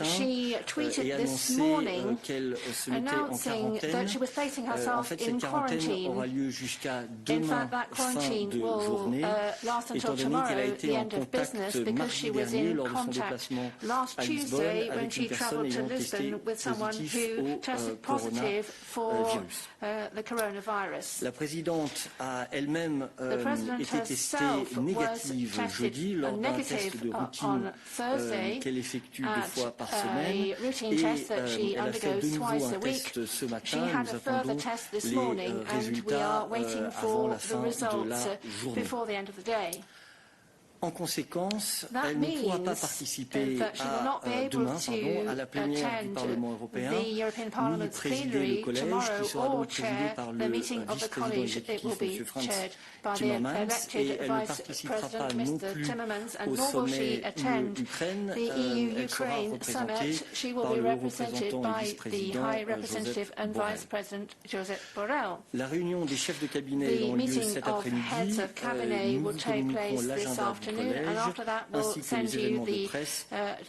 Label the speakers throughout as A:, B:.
A: she tweeted this morning announcing that she was placing herself in quarantine. In fact, that quarantine will last until tomorrow, the end of business, because she was in contact last Tuesday when she travelled to Lisbon with someone who tested positive for the coronavirus.
B: La présidente a elle-même été testée négative jeudi lors d'un test de routine qu'elle effectue 2 fois par semaine et elle a fait de nouveau un test ce matin. Nous attendons les résultats avant la fin de la journée. En conséquence, elle ne pourra pas participer demain à la plénière du Parlement européen, ni présider le collège qui sera donc présidé par le vice-président exécutif, M. Frans Timmermans, et elle ne participera pas non plus au sommet UE-Ukraine. Elle sera représentée par le représentant et Joseph Borrell. La réunion des chefs de cabinet aura lieu cet après-midi. Nous vous communiquerons l'agenda du
A: and after that we'll send you the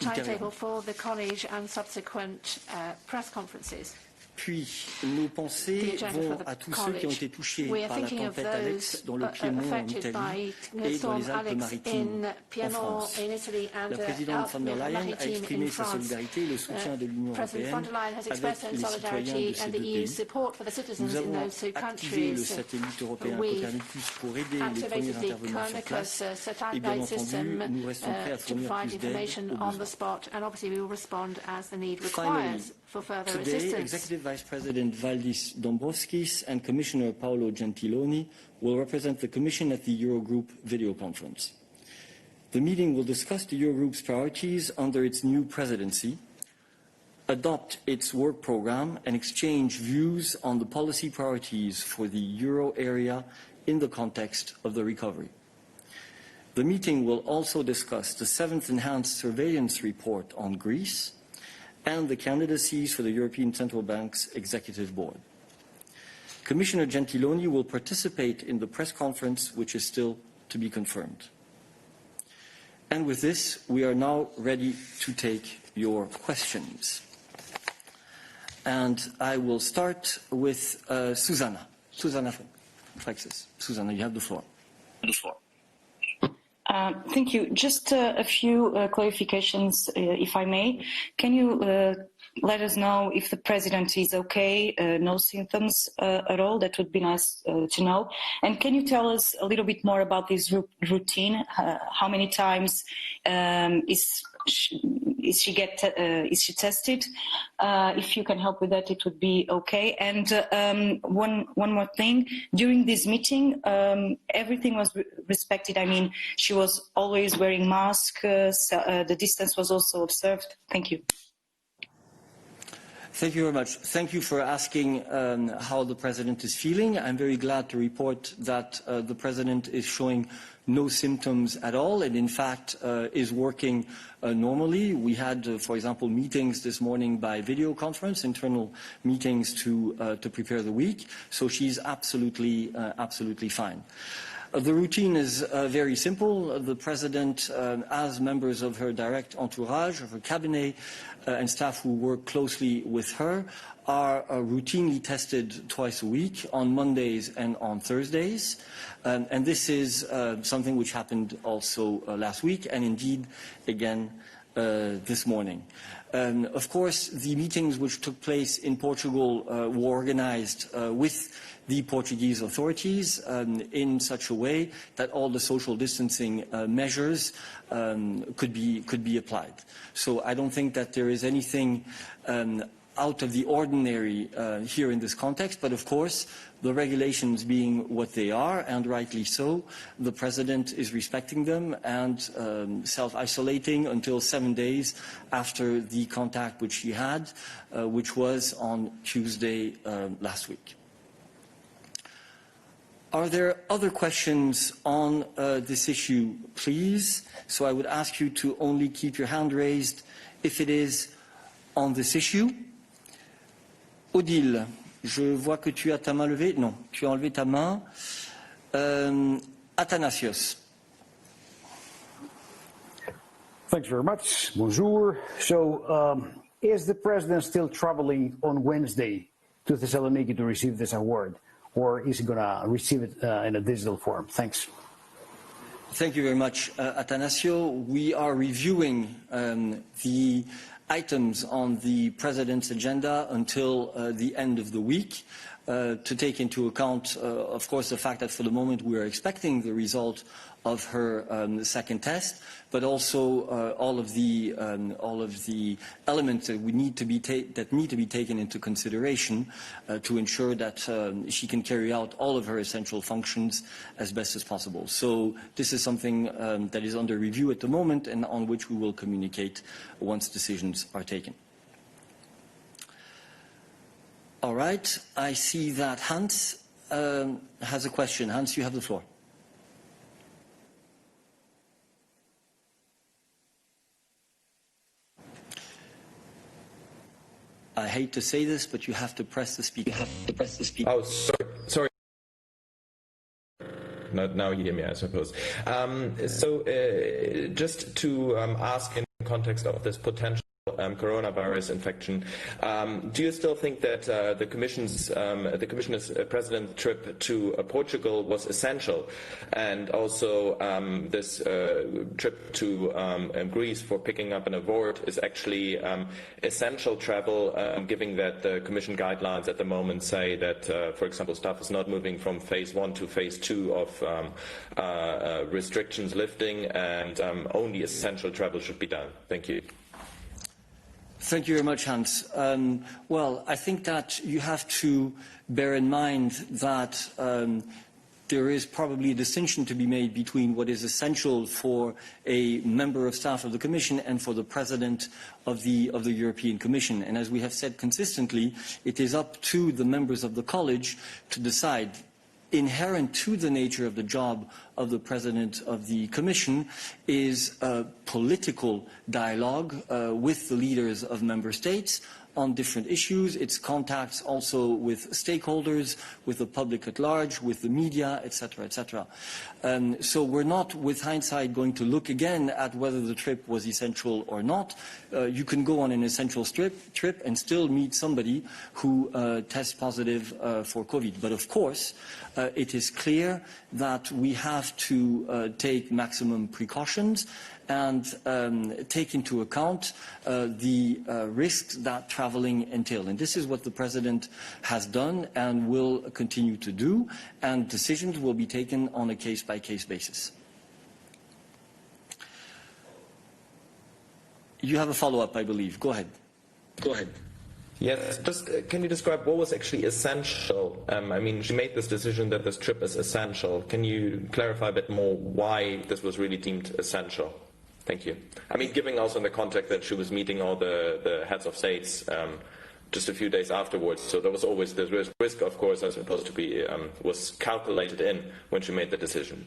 A: timetable for the college and subsequent press conferences.
B: Puis, nos pensées vont à tous ceux qui ont été touchés par la tempête Alex dans le Piémont en Italie et dans les Alpes-Maritimes en France. La présidente von der Leyen a exprimé sa solidarité et le soutien de l'Union européenne avec les citoyens de ces 2 pays. Nous avons activé le satellite européen Copernicus pour aider les premiers intervenants sur place et bien entendu, nous restons prêts à fournir plus d'aide au besoin. Today, Executive Vice President Valdis Dombrovskis and Commissioner Paolo Gentiloni will represent the Commission at the Eurogroup video conference. The meeting will discuss the Eurogroup's priorities under its new presidency, adopt its work program, and exchange views on the policy priorities for the euro area in the context of the recovery. The meeting will also discuss the 7th Enhanced Surveillance Report on Greece and the candidacies for the European Central Bank's Executive Board. Commissioner Gentiloni will participate in the press conference, which is still to be confirmed. And with this, we are now ready to take your questions. And I will start with Susanna Frexis. Susanna, you have the floor.
C: Thank you. Just a few clarifications, if I may. Can you let us know if the president is okay, no symptoms at all? That would be nice to know. And can you tell us a little bit more about this routine? How many times is she tested? If you can help with that, it would be okay. And one more thing, during this meeting, everything was respected. I mean, she was always wearing masks. The distance was also observed. Thank you.
B: Thank you very much. Thank you for asking how the President is feeling. I'm very glad to report that the President is showing no symptoms at all and in fact is working normally. We had, for example, meetings this morning by video conference, internal meetings to prepare the week. So she's absolutely fine. The routine is very simple. The President, as members of her direct entourage, of her cabinet, and staff who work closely with her, are routinely tested twice a week on Mondays and on Thursdays. And this is something which happened also last week and indeed again this morning. Of course, the meetings which took place in Portugal were organized with the Portuguese authorities in such a way that all the social distancing measures could be applied. So I don't think that there is anything out of the ordinary here in this context, but of course the regulations being what they are, and rightly so, the President is respecting them and self-isolating until 7 days after the contact which he had, which was on Tuesday last week. Are there other questions on this issue, please? So I would ask you to only keep your hand raised if it is on this issue. Odile, je vois que tu as ta main levée. Non, tu as enlevé ta main. Athanasios.
D: Thanks very much. Bonjour. So, is the president still traveling on Wednesday to Thessaloniki to receive this award, or is he going to receive it in a digital form? Thanks.
B: Thank you very much, Atanasio. We are reviewing the items on the president's agenda until the end of the week. To take into account, of course, the fact that for the moment we are expecting the result of her second test, but also all of the elements that need to be taken into consideration to ensure that she can carry out all of her essential functions as best as possible. So this is something that is under review at the moment and on which we will communicate once decisions are taken. All right, I see that Hans has a question. Hans, you have the floor. I hate to say this, but you have to press the speaker.
E: Oh, sorry. Now you hear me, I suppose. Just to ask in the context of this potential coronavirus infection, do you still think that the Commission's president's trip to Portugal was essential, and also this trip to Greece for picking up an award is actually essential travel, given that the Commission guidelines at the moment say that, for example, staff is not moving from phase 1 to phase 2 of restrictions lifting, and only essential travel should be done? Thank you.
B: Thank you very much, Hans. Well, I think that you have to bear in mind that there is probably a distinction to be made between what is essential for a member of staff of the Commission and for the President of the European Commission. And as we have said consistently, it is up to the members of the College to decide. Inherent to the nature of the job of the President of the Commission is a political dialogue with the leaders of member states on different issues. It's contacts also with stakeholders, with the public at large, with the media, etc., etc. So we're not, with hindsight, going to look again at whether the trip was essential or not. You can go on an essential trip and still meet somebody who tests positive for COVID. But of course, it is clear that we have to take maximum precautions and take into account the risks that traveling entail. And this is what the President has done and will continue to do, and decisions will be taken on a case-by-case basis. You have a follow-up, I believe. Go ahead.
E: Yes, just can you describe what was actually essential? I mean, she made this decision that this trip is essential. Can you clarify a bit more why this was really deemed essential? Thank you. I mean, giving also in the context that she was meeting all the heads of states just a few days afterwards, so there was always the risk, of course, as supposed to be, was calculated in when she made the decision.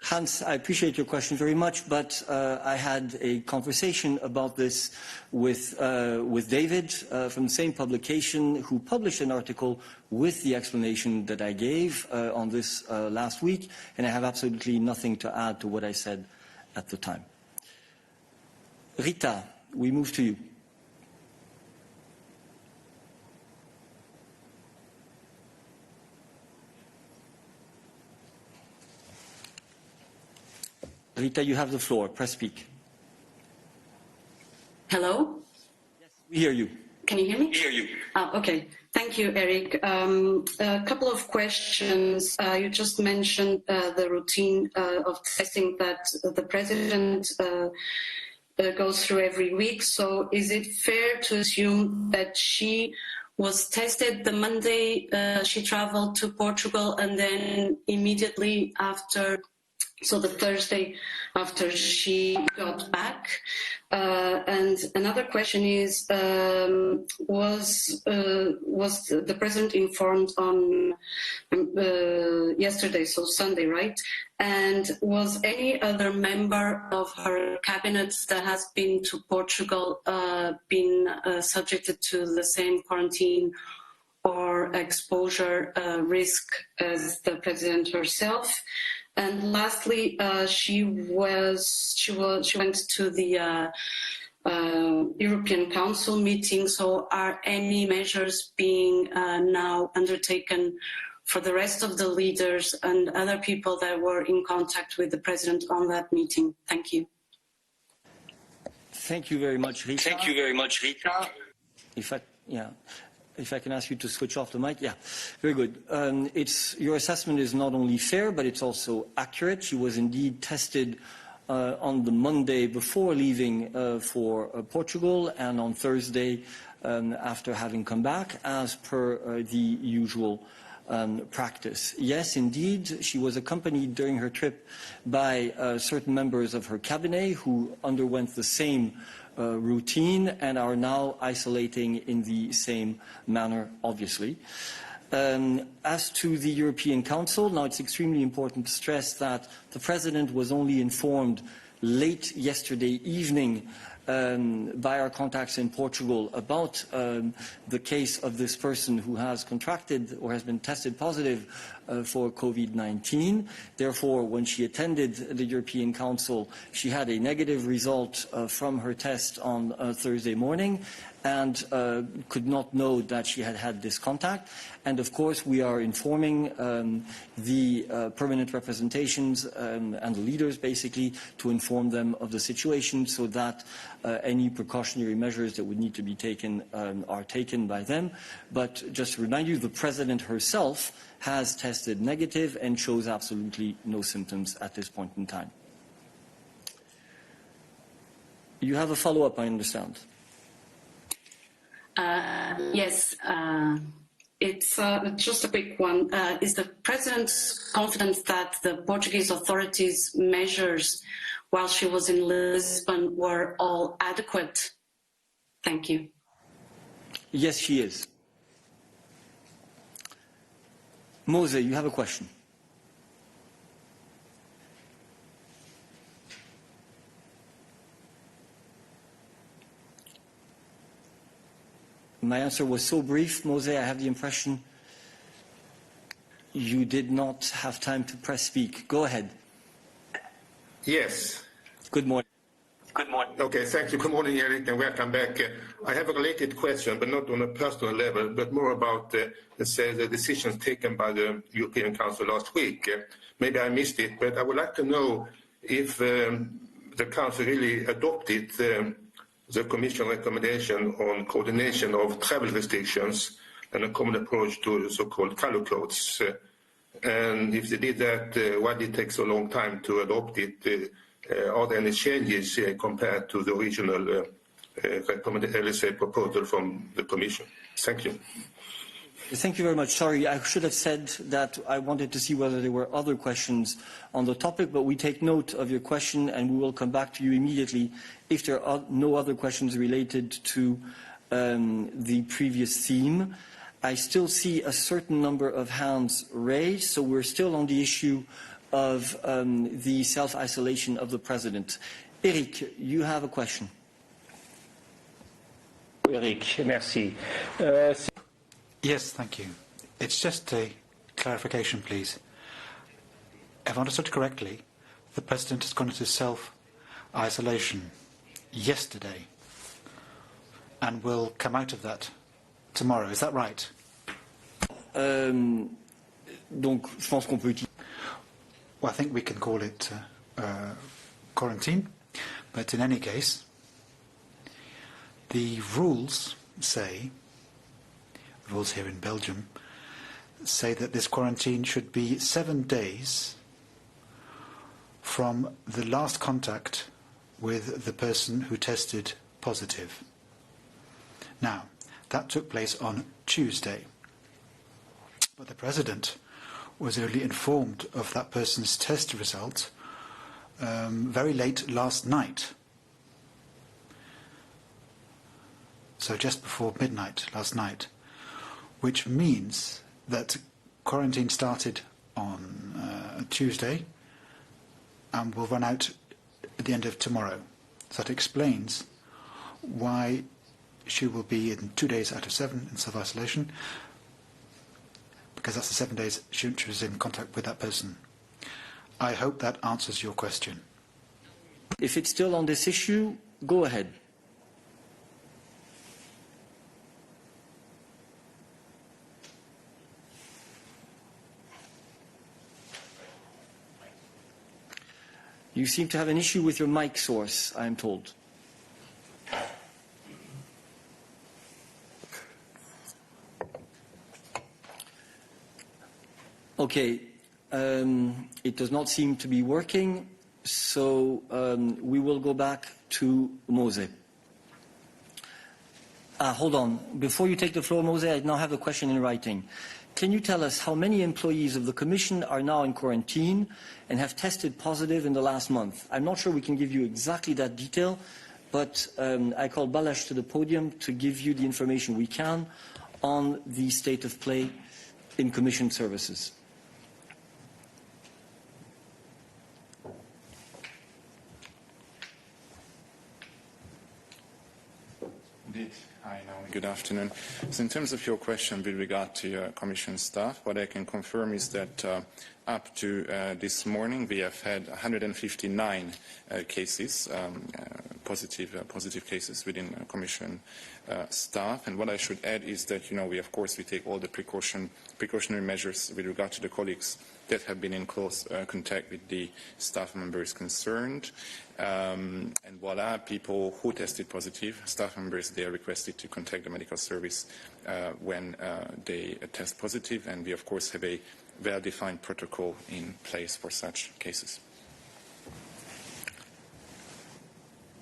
B: Hans, I appreciate your question very much, but I had a conversation about this with David from the same publication, who published an article with the explanation that I gave on this last week, and I have absolutely nothing to add to what I said at the time. Rita, we move to you. Rita, you have the floor. Press speak.
F: Hello?
B: Yes, we hear you.
F: Can you hear me?
B: We hear you.
F: Okay. Thank you, Eric. A couple of questions. You just mentioned the routine of testing that the President goes through every week. So is it fair to assume that she was tested the Monday she traveled to Portugal, and then immediately after, so the Thursday after she got back? And another question is, was the President informed on yesterday, so Sunday, right? And was any other member of her cabinet that has been to Portugal been subjected to the same quarantine or exposure risk as the President herself? And lastly, she went to the European Council meeting. So are any measures being now undertaken for the rest of the leaders and other people that were in contact with the president on that meeting? Thank you.
B: Thank you very much, Rita.
G: Thank you very much, Rita.
B: If I can ask you to switch off the mic. Yeah, very good. Your assessment is not only fair, but it's also accurate. She was indeed tested on the Monday before leaving for Portugal, and on Thursday after having come back, as per the usual practice. Yes, indeed, she was accompanied during her trip by certain members of her cabinet who underwent the same routine and are now isolating in the same manner, obviously. As to the European Council, now it's extremely important to stress that the President was only informed late yesterday evening by our contacts in Portugal about the case of this person who has contracted or has been tested positive for COVID-19. Therefore, when she attended the European Council, she had a negative result from her test on Thursday morning and could not know that she had had this contact. And of course, we are informing the permanent representations and the leaders, basically, to inform them of the situation so that any precautionary measures that would need to be taken are taken by them. But just to remind you, the President herself has tested negative and shows absolutely no symptoms at this point in time. You have a follow-up, I understand.
F: Yes, it's just a quick one. Is the President confident that the Portuguese authorities' measures while she was in Lisbon were all adequate? Thank you.
B: Yes, she is. Mose, you have a question. My answer was so brief, Mose, I have the impression you did not have time to press speak. Go ahead.
H: Yes.
B: Good morning.
G: Good morning.
H: Okay, thank you. Good morning, Eric, and welcome back. I have a related question, but not on a personal level, but more about, let's say, the decisions taken by the European Council last week. Maybe I missed it, but I would like to know if the Council really adopted the Commission recommendation on coordination of travel restrictions and a common approach to so-called color codes. And if they did that, why did it take so long time to adopt it? Are there any changes compared to the original proposal from the Commission? Thank you.
B: Thank you very much. Sorry, I should have said that I wanted to see whether there were other questions on the topic, but we take note of your question and we will come back to you immediately if there are no other questions related to the previous theme. I still see a certain number of hands raised, so we're still on the issue of the self-isolation of the President. Eric, you have a question.
I: Eric, merci. Yes, thank you. It's just a clarification, please. If I understood correctly, the President has gone into self-isolation yesterday and will come out of that tomorrow. Is that right?
B: Donc, je pense qu'on peut...
I: Well, I think we can call it quarantine, but in any case, the rules here in Belgium, say that this quarantine should be 7 days from the last contact with the person who tested positive. Now, that took place on Tuesday, but the President was only informed of that person's test result very late last night. So just before midnight last night, which means that quarantine started on Tuesday and will run out at the end of tomorrow. So that explains why she will be in 2 days out of 7 in self-isolation, because that's the 7 days she was in contact with that person. I hope that answers your question.
B: If it's still on this issue, go ahead. You seem to have an issue with your mic source, I am told. Okay, it does not seem to be working, so we will go back to Mose. Hold on. Before you take the floor, Mose, I now have a question in writing. Can you tell us how many employees of the Commission are now in quarantine and have tested positive in the last month? I'm not sure we can give you exactly that detail, but I call Balázs to the podium to give you the information we can on the state of play in Commission services.
J: Indeed. Hi, Naomi. Good afternoon. So in terms of your question with regard to your Commission staff, what I can confirm is that up to this morning we have had 159 cases, positive cases within Commission staff. And what I should add is that, we take all the precautionary measures with regard to the colleagues that have been in close contact with the staff members concerned. And voila, people who tested positive, staff members, they are requested to contact the medical service when they test positive. And we, of course, have a well-defined protocol in place for such cases.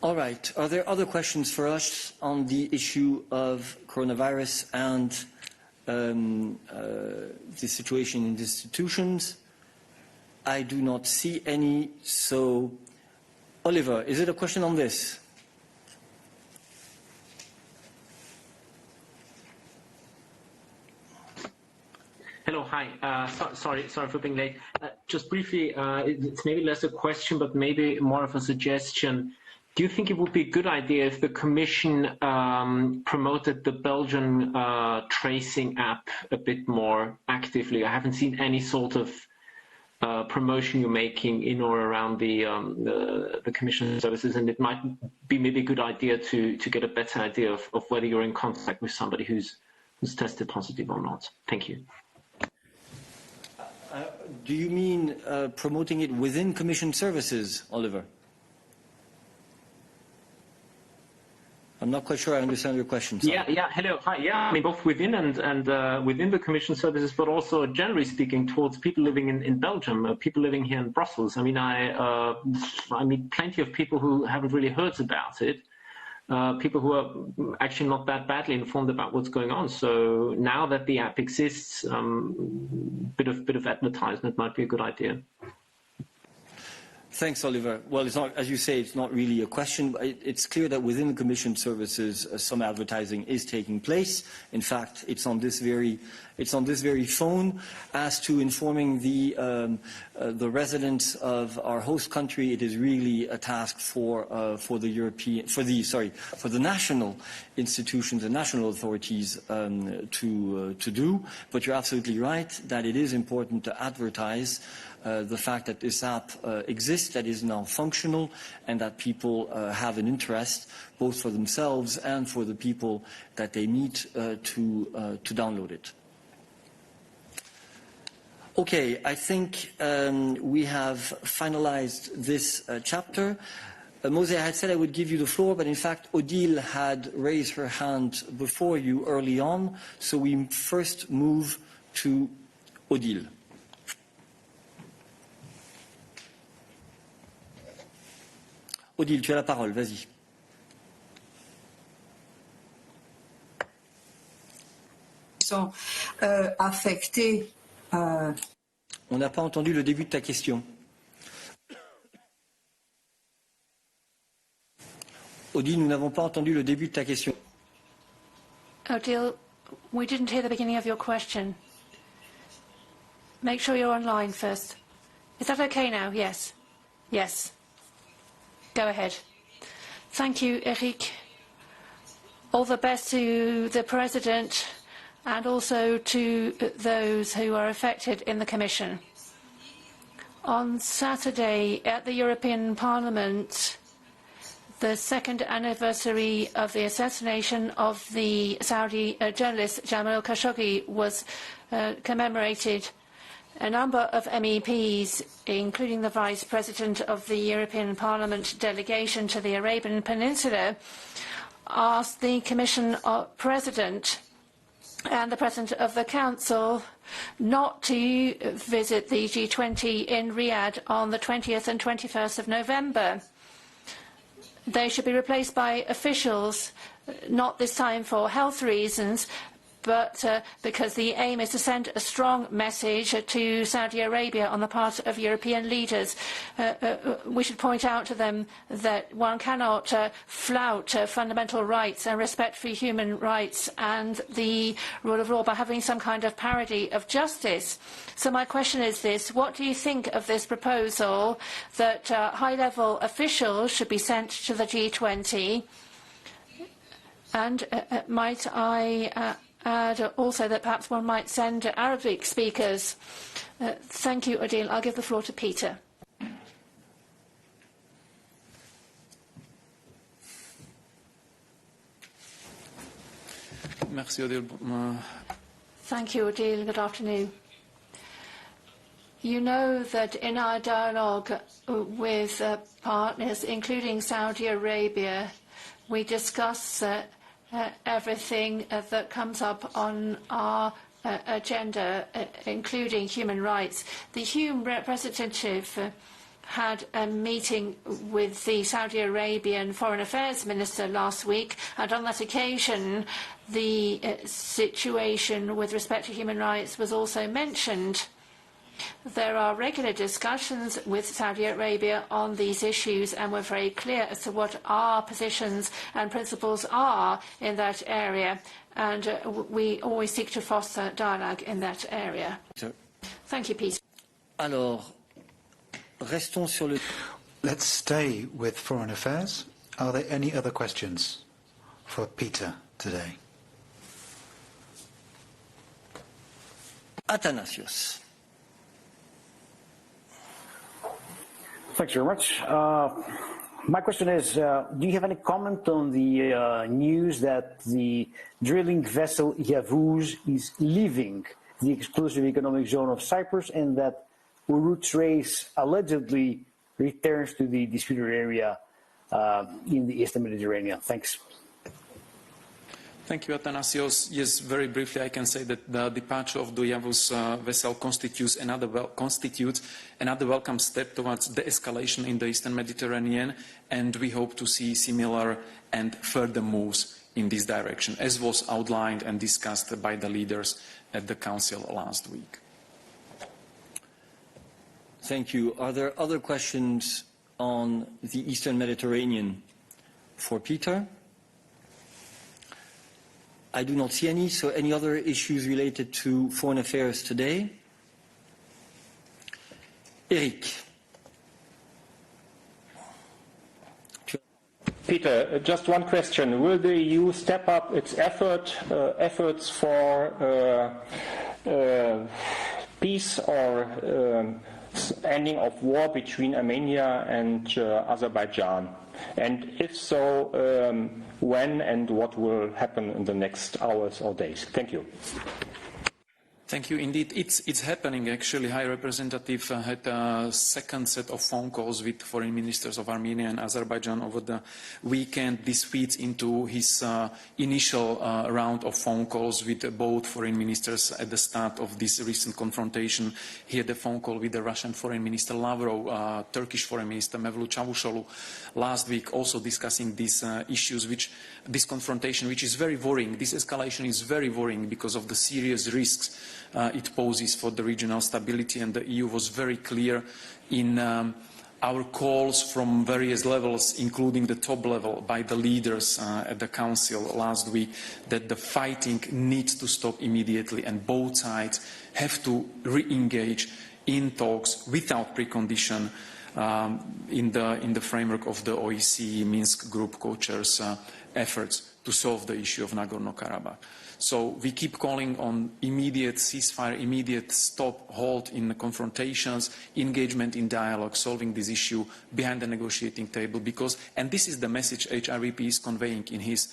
B: All right. Are there other questions for us on the issue of coronavirus and the situation in the institutions? I do not see any. So, Oliver, is it a question on this?
K: Hello, hi. Sorry for being late. Just briefly, it's maybe less a question, but maybe more of a suggestion. Do you think it would be a good idea if the Commission promoted the Belgian tracing app a bit more actively? I haven't seen any sort of promotion you're making in or around the Commission services, and it might be maybe a good idea to get a better idea of whether you're in contact with somebody who's tested positive or not. Thank you.
B: Do you mean promoting it within Commission services, Oliver? I'm not quite sure I understand your question. Sorry.
K: Yeah, hello, hi, yeah, I mean both within and within the Commission services, but also generally speaking towards people living in Belgium, people living here in Brussels. I mean, I meet plenty of people who haven't really heard about it, people who are actually not that badly informed about what's going on. So now that the app exists, bit of advertisement might be a good idea.
B: Thanks, Oliver. Well, it's not, as you say, it's not really a question. It's clear that within the Commission services, some advertising is taking place. In fact, it's on this very phone. As to informing the residents of our host country, it is really a task for the national institutions and national authorities to do. But you're absolutely right that it is important to advertise the fact that this app exists, that is now functional, and that people have an interest, both for themselves and for the people that they meet, to download it. Okay, I think we have finalized this chapter. Mose, I had said I would give you the floor, but in fact, Odile had raised her hand before you early on, so we first move to Odile. Odile, tu as la parole, vas-y.
L: Sont affectés.
B: On n'a pas entendu le début de ta question. Odile, nous n'avons pas entendu le début de ta question.
A: Odile, we didn't hear the beginning of your question. Make sure you're online first. Is that okay now? Yes. Yes. Go ahead. Thank you, Eric. All the best to the President and also to those who are affected in the Commission. On Saturday at the European Parliament, the second anniversary of the assassination of the Saudi journalist Jamal Khashoggi was commemorated. A number of MEPs, including the Vice President of the European Parliament delegation to the Arabian Peninsula, asked the Commission President and the President of the Council not to visit the G20 in Riyadh on the 20th and 21st of November. They should be replaced by officials, not this time for health reasons, but because the aim is to send a strong message to Saudi Arabia on the part of European leaders. We should point out to them that one cannot flout fundamental rights and respect for human rights and the rule of law by having some kind of parody of justice. So my question is this: what do you think of this proposal that high-level officials should be sent to the G20? And might I add also that perhaps one might send Arabic speakers. Thank you, Odile. I'll give the floor to Peter.
M: Merci, Odile.
A: Thank you, Odile. Good afternoon. You know that in our dialogue with partners, including Saudi Arabia, we discuss everything that comes up on our agenda, including human rights. The Human Representative had a meeting with the Saudi Arabian Foreign Affairs Minister last week, and on that occasion, the situation with respect to human rights was also mentioned. There are regular discussions with Saudi Arabia on these issues, and we're very clear as to what our positions and principles are in that area, and we always seek to foster dialogue in that area. Thank you, Peter.
B: Alors, restons sur le...
I: Let's stay with foreign affairs. Are there any other questions for Peter today?
B: Athanasios.
D: Thanks very much. My question is, do you have any comment on the news that the drilling vessel Yavuz is leaving the exclusive economic zone of Cyprus and that Urut's race allegedly returns to the disputed area in the Eastern Mediterranean? Thanks.
M: Thank you, Athanasios. Yes, very briefly, I can say that the departure of the Yavuz vessel constitutes another welcome step towards de-escalation in the Eastern Mediterranean, and we hope to see similar and further moves in this direction, as was outlined and discussed by the leaders at the Council last week.
B: Thank you. Are there other questions on the Eastern Mediterranean for Peter? I do not see any, so any other issues related to foreign affairs today? Eric.
N: Peter, just one question. Will the EU step up its efforts for peace or ending of war between Armenia and Azerbaijan? And if so, when and what will happen in the next hours or days? Thank you.
M: Thank you. Indeed, it's happening. Actually, High Representative had a second set of phone calls with foreign ministers of Armenia and Azerbaijan over the weekend. This feeds into his initial round of phone calls with both foreign ministers at the start of this recent confrontation. He had a phone call with the Russian Foreign Minister Lavrov, Turkish Foreign Minister Mevlut Çavuşoğlu last week, also discussing these issues, this confrontation, which is very worrying. This escalation is very worrying because of the serious risks it poses for the regional stability, and the EU was very clear in our calls from various levels, including the top level by the leaders at the Council last week, that the fighting needs to stop immediately and both sides have to re-engage in talks without precondition in the framework of the OEC Minsk Group co-chairs efforts to solve the issue of Nagorno-Karabakh. So we keep calling on immediate ceasefire, immediate stop, halt in the confrontations, engagement in dialogue, solving this issue behind the negotiating table. Because, and this is the message HRVP is conveying in his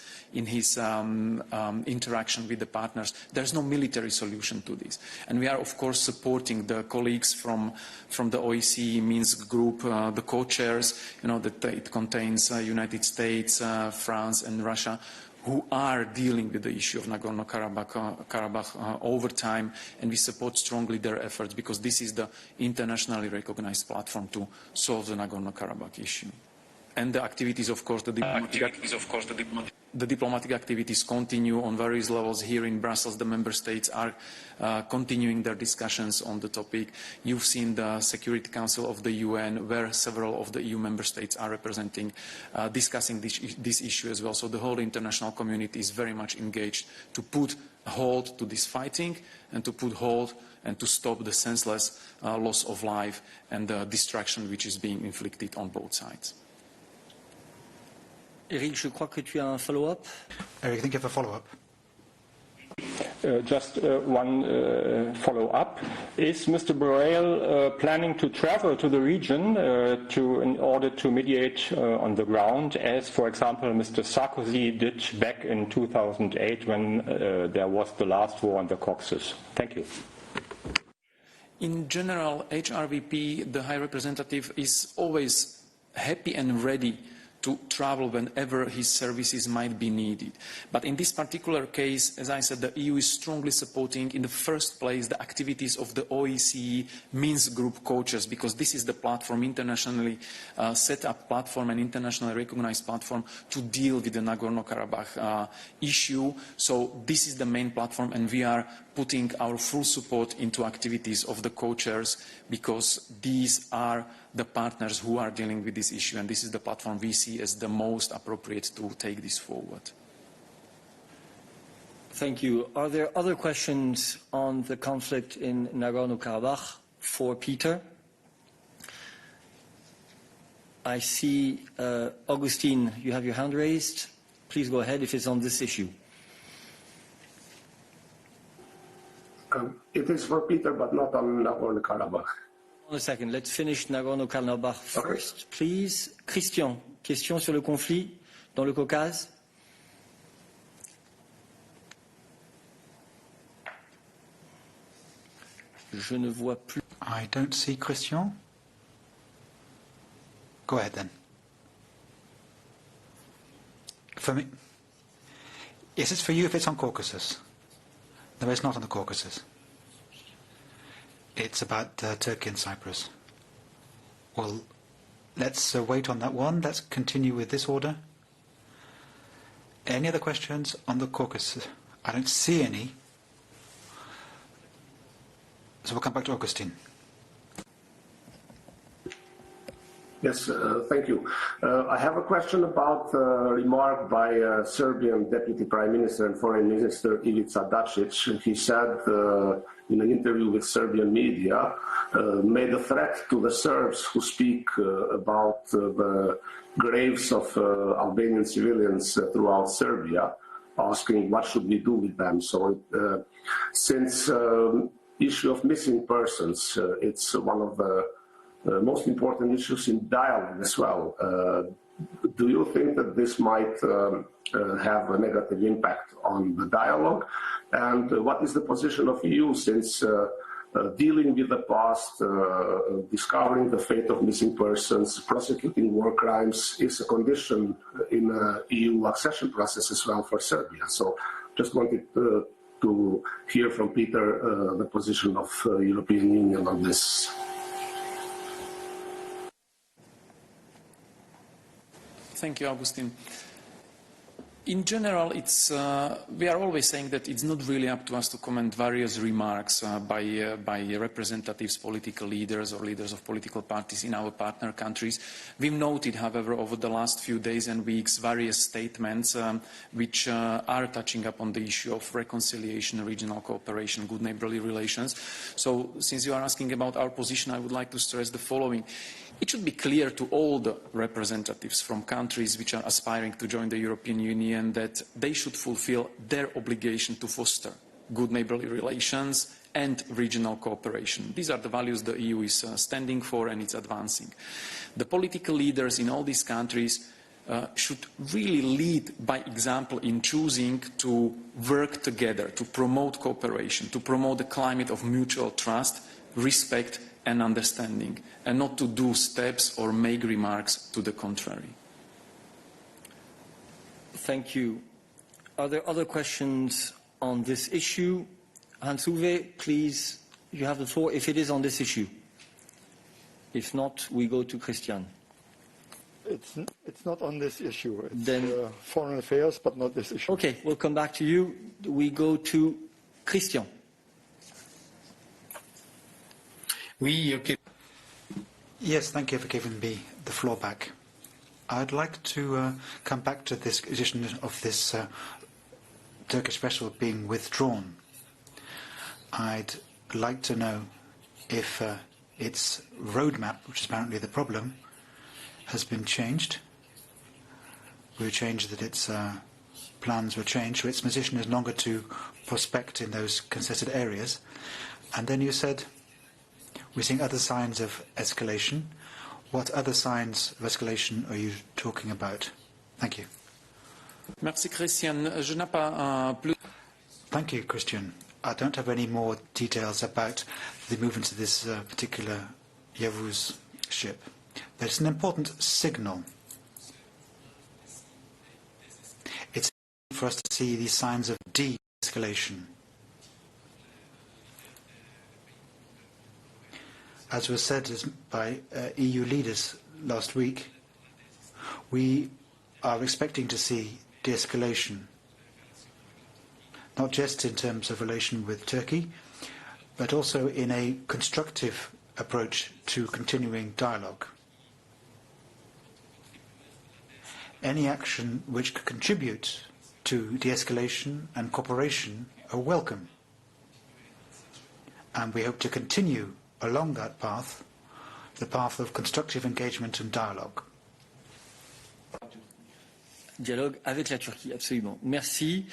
M: interaction with the partners, there's no military solution to this. And we are, of course, supporting the colleagues from the OSCE Minsk group, the co-chairs, that it contains United States, France and Russia, who are dealing with the issue of Nagorno-Karabakh over time, and we support strongly their efforts because this is the internationally recognized platform to solve the Nagorno-Karabakh issue. And the activities, of course, the diplomatic activities continue on various levels. Here in Brussels, the member states are continuing their discussions on the topic. You've seen the Security Council of the UN, where several of the EU member states are representing, discussing this issue as well. So the whole international community is very much engaged to put a halt to this fighting and to put halt and to stop the senseless loss of life and the destruction which is being inflicted on both sides.
B: Eric, je crois que tu as un follow-up.
I: Eric, I think you have a follow-up.
N: Just one follow-up. Is Mr. Borrell planning to travel to the region in order to mediate on the ground, as, for example, Mr. Sarkozy did back in 2008 when there was the last war on the Caucasus? Thank you.
M: In general, HRVP, the High Representative, is always happy and ready to travel whenever his services might be needed. But in this particular case, as I said, the EU is strongly supporting, in the first place, the activities of the OSCE Minsk Group coaches, because this is the platform, internationally set up platform and internationally recognized platform to deal with the Nagorno-Karabakh issue. So this is the main platform, and we are putting our full support into activities of the co-chairs, because these are the partners who are dealing with this issue, and this is the platform we see as the most appropriate to take this forward.
B: Thank you. Are there other questions on the conflict in Nagorno-Karabakh for Peter? I see, Augustine, you have your hand raised. Please go ahead if it's on this issue.
O: It is for Peter, but not on Nagorno-Karabakh.
B: A second, let's finish Nagorno-Karabakh first, please. Christian, question sur le conflit dans le Caucase. Je ne vois plus.
I: I don't see Christian. Go ahead then. For me? Yes, it's for you if it's on Caucasus. No, it's not on the Caucasus. It's about Turkey and Cyprus. Well, let's wait on that one. Let's continue with this order. Any other questions on the Caucasus? I don't see any. So we'll come back to Augustine.
O: Yes, thank you. I have a question about a remark by Serbian Deputy Prime Minister and Foreign Minister Ivica Dačić. He said in an interview with Serbian media, made a threat to the Serbs who speak about the graves of Albanian civilians throughout Serbia, asking what should we do with them. So since issue of missing persons, it's one of the most important issues in dialogue as well. Do you think that this might have a negative impact on the dialogue? And what is the position of EU, since dealing with the past, discovering the fate of missing persons, prosecuting war crimes is a condition in the EU accession process as well for Serbia? So just wanted to hear from Peter the position of European Union on this.
M: Thank you, Augustine. In general, we are always saying that it's not really up to us to comment various remarks by representatives, political leaders or leaders of political parties in our partner countries. We've noted, however, over the last few days and weeks, various statements which are touching upon the issue of reconciliation, regional cooperation, good neighborly relations. So, since you are asking about our position, I would like to stress the following. it should be clear to all the representatives from countries which are aspiring to join the European Union that they should fulfill their obligation to foster good neighbourly relations and regional cooperation. These are the values the EU is standing for and it's advancing. The political leaders in all these countries should really lead by example in choosing to work together, to promote cooperation, to promote a climate of mutual trust, respect and understanding, and not to do steps or make remarks to the contrary.
B: Thank you. Are there other questions on this issue? Hans-Uwe, please, you have the floor if it is on this issue. If not, we go to Christian.
P: It's not on this issue. It's
B: then,
P: foreign affairs, but not this issue.
B: Okay, we'll come back to you. We go to Christian.
I: Oui, okay. Yes, thank you for giving me the floor back. I'd like to come back to this edition of this Turkish vessel being withdrawn. I'd like to know if its roadmap, which is apparently the problem, has been changed. We were changed that its plans were changed, so its position is no longer to prospect in those contested areas. And then you said, we're seeing other signs of escalation. What other signs of escalation are you talking about? Thank you.
M: Merci, Christian. Je n'ai pas plus.
I: Thank you, Christian. I don't have any more details about the movements of this particular Yavuz ship. But it's an important signal. It's for us to see these signs of de-escalation. As was said by EU leaders last week, we are expecting to see de-escalation, not just in terms of relation with Turkey, but also in a constructive approach to continuing dialogue. Any action which could contribute to de-escalation and cooperation are welcome. And we hope to continue along that path, the path of constructive engagement and dialogue.
B: Dialogue avec la Turquie, absolument. Merci.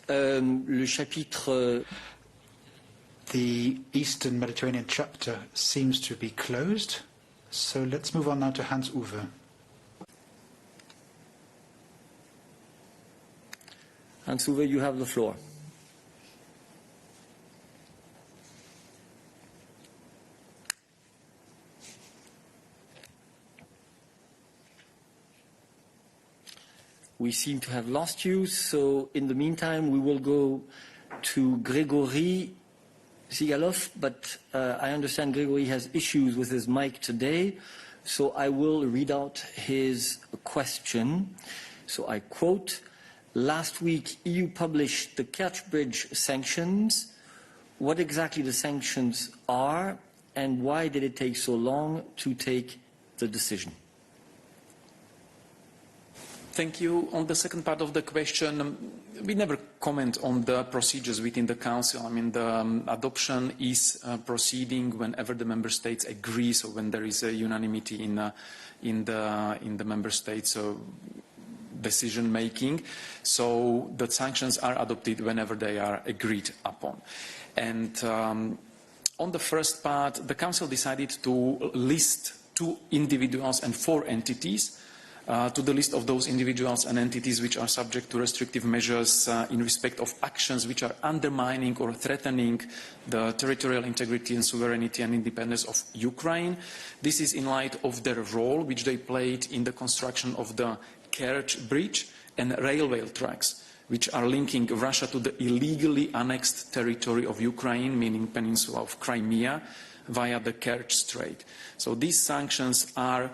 B: Le chapitre...
I: The Eastern Mediterranean chapter seems to be closed, so let's move on now to Hans-Uwe.
B: Hans-Uwe, you have the floor. We seem to have lost you, so in the meantime we will go to Gregory Sigalov, but I understand Gregory has issues with his mic today, so I will read out his question. So I quote, "Last week EU published the Kerch Bridge sanctions. What exactly the sanctions are and why did it take so long to take the decision?"
M: Thank you. On the second part of the question, we never comment on the procedures within the Council. I mean, the adoption is proceeding whenever the Member States agree, so when there is a unanimity in the Member States decision making. So the sanctions are adopted whenever they are agreed upon. And on the first part, the Council decided to list 2 individuals and 4 entities to the list of those individuals and entities which are subject to restrictive measures in respect of actions which are undermining or threatening the territorial integrity and sovereignty and independence of Ukraine. This is in light of their role which they played in the construction of the Kerch Bridge and railway tracks, which are linking Russia to the illegally annexed territory of Ukraine, meaning peninsula of Crimea, via the Kerch Strait. So these sanctions are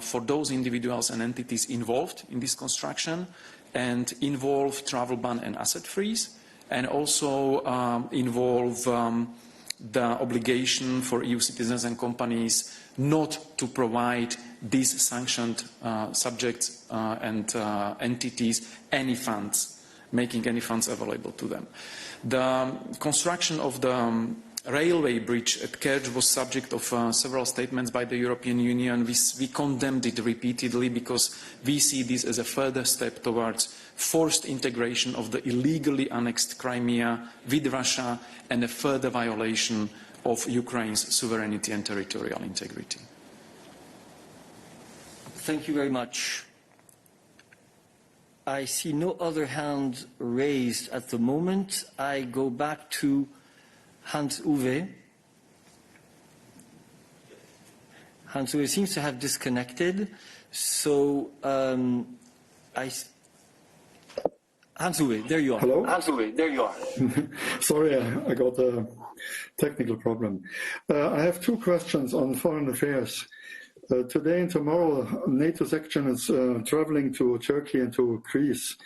M: for those individuals and entities involved in this construction and involve travel ban and asset freeze, and also involve the obligation for EU citizens and companies not to provide these sanctioned subjects and entities any funds, making any funds available to them. The construction of the railway bridge at Kerch was subject of several statements by the European Union. We condemned it repeatedly because we see this as a further step towards forced integration of the illegally annexed Crimea with Russia and a further violation of Ukraine's sovereignty and territorial integrity.
B: Thank you very much. I see no other hand raised at the moment. I go back to Hans-Uwe. Hans-Uwe seems to have disconnected. So, Hans-Uwe, there you are.
P: Hello?
B: Hans-Uwe, there you are.
P: Sorry, I got a technical problem. I have two questions on foreign affairs. Today and tomorrow, NATO section is traveling to Turkey and to Greece.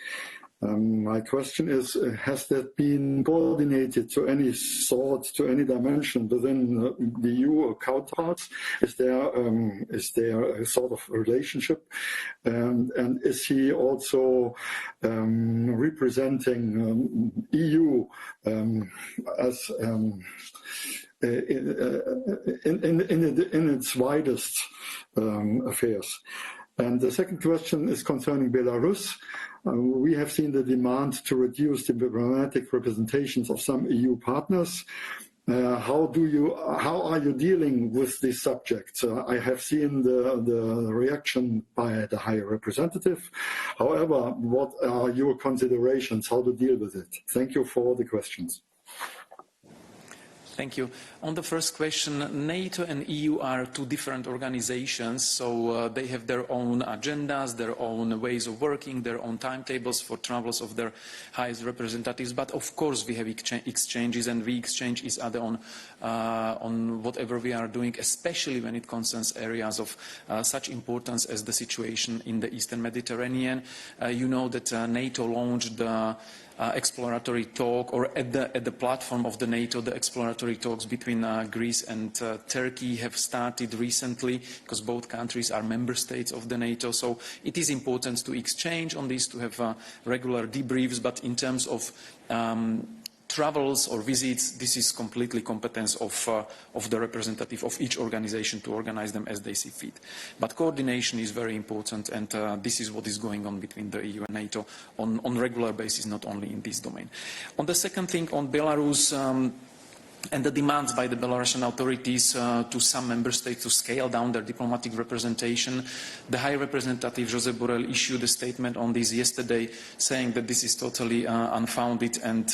P: My question is, has that been coordinated to any sort, to any dimension within the EU or counterparts? Is there a sort of relationship? And is he also representing EU as in its widest affairs? And the second question is concerning Belarus. We have seen the demand to reduce the diplomatic representations of some EU partners. How are you dealing with this subject? I have seen the reaction by the High Representative. However, what are your considerations? How to deal with it? Thank you for the questions.
M: Thank you. On the first question, NATO and EU are two different organizations, so they have their own agendas, their own ways of working, their own timetables for travels of their highest representatives. But of course we have exchanges, and we exchange each other on whatever we are doing, especially when it concerns areas of such importance as the situation in the Eastern Mediterranean. You know that NATO launched the exploratory talk, or at the platform of the NATO, the exploratory talks between Greece and Turkey have started recently, because both countries are member states of the NATO. So it is important to exchange on this, to have regular debriefs, but in terms of travels or visits, this is completely competence of the representative of each organization to organize them as they see fit. But coordination is very important, and this is what is going on between the EU and NATO on regular basis, not only in this domain. On the second thing, on Belarus, and the demands by the Belarusian authorities to some member states to scale down their diplomatic representation. The High Representative Josep Borrell issued a statement on this yesterday, saying that this is totally unfounded and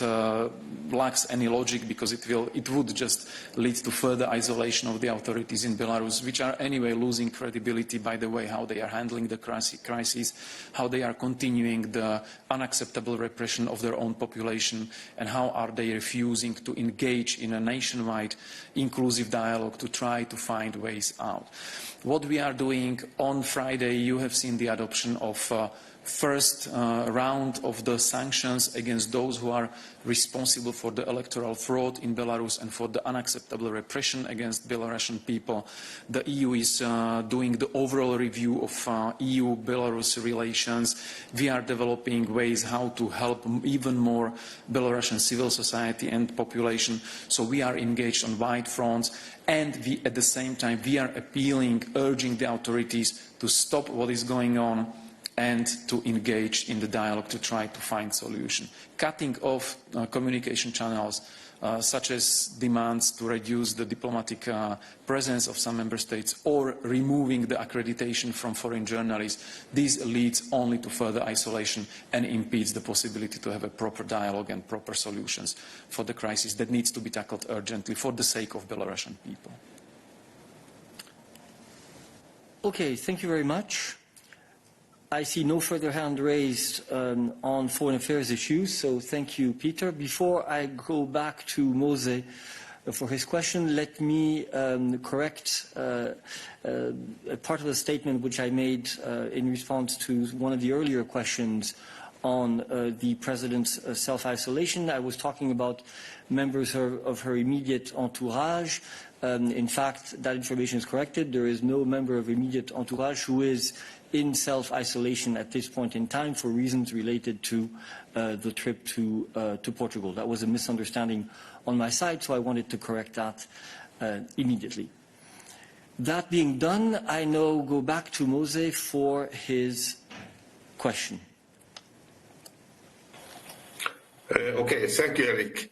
M: lacks any logic, because it would just lead to further isolation of the authorities in Belarus, which are anyway losing credibility by the way how they are handling the crisis, how they are continuing the unacceptable repression of their own population, and how are they refusing to engage in a nationwide inclusive dialogue to try to find ways out. What we are doing on Friday, you have seen the adoption of first round of the sanctions against those who are responsible for the electoral fraud in Belarus and for the unacceptable repression against Belarusian people. The EU is doing the overall review of EU-Belarus relations. We are developing ways how to help even more Belarusian civil society and population. So we are engaged on wide fronts, and at the same time we are appealing, urging the authorities to stop what is going on and to engage in the dialogue to try to find solution. Cutting off communication channels, such as demands to reduce the diplomatic presence of some member states, or removing the accreditation from foreign journalists, this leads only to further isolation and impedes the possibility to have a proper dialogue and proper solutions for the crisis that needs to be tackled urgently for the sake of Belarusian people.
B: Okay, thank you very much. I see no further hand raised on foreign affairs issues, so thank you, Peter. Before I go back to Mose for his question, let me correct a part of the statement which I made in response to one of the earlier questions on the president's self-isolation. I was talking about members of her immediate entourage. In fact, that information is corrected. There is no member of immediate entourage who is in self-isolation at this point in time for reasons related to the trip to Portugal. That was a misunderstanding on my side, so I wanted to correct that immediately. That being done, I now go back to Mose for his question.
H: Okay, thank you, Eric.